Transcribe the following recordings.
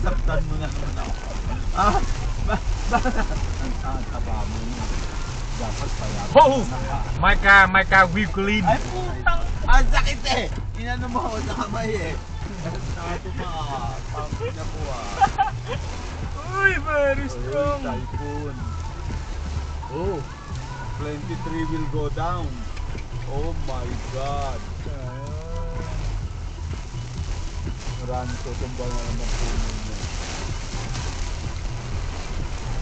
Nasasaktan mo na naman ako. Ah, ang taba mo na. Dapat pala. Oh! My car will clean. Ay, putang! Ang sakit eh! Inano mo ako sa kamay eh. Sabi mo pangit na po Uy, very strong. Typhoon. Oh, 23 will go down. Oh my God. Ranto, tumbang na naman po ninyo.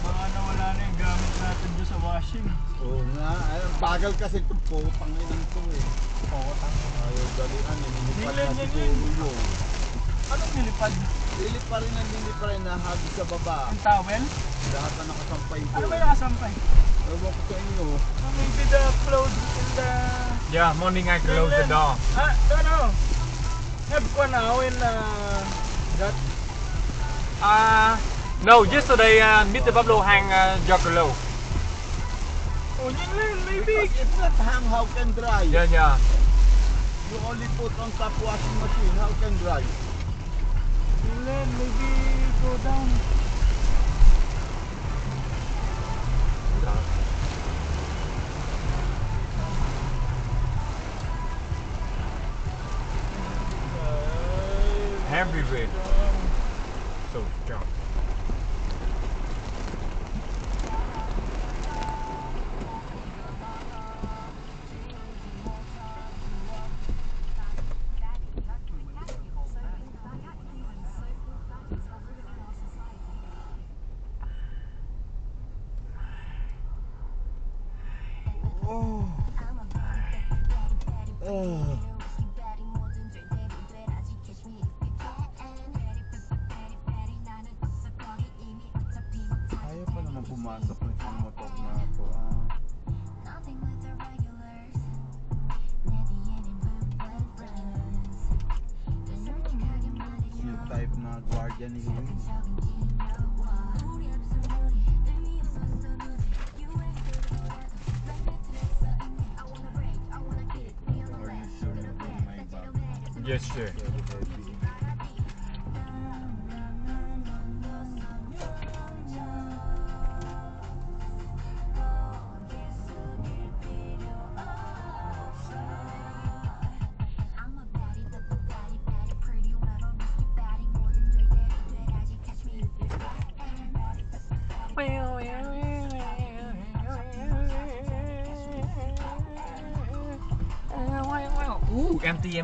Mga nawala na yung gamit natin dyan sa washing. Oo nga, ay, bagal kasi ito po, panginan to eh. Oo, tama. Ayaw dalian, nililipad Tingnan na niya siguro yun. Anong nilipad? Lilip pa rin ang lilip pa rin, nahagis sa baba. Yung towel? Lahat na nakasampay Ano doon. ba nakasampay? Ewan ko sa inyo. Maybe the clothes in the... Yeah, morning I close the door. No. Have one now in that... No, yesterday Mr. Pablo hang your clothes. Oh, yun lang, maybe. Because it's not hang, how can dry? Yeah. You only put on top washing machine, how can dry? Yun lang, maybe go down. Heavy rain. So strong. Ayaw pa naman pumasok ng isang motor na ako. Yung type na guardia ni Louie. Are you sure you bring my bag? Yes, sir. Very heavy. Ooh, empty.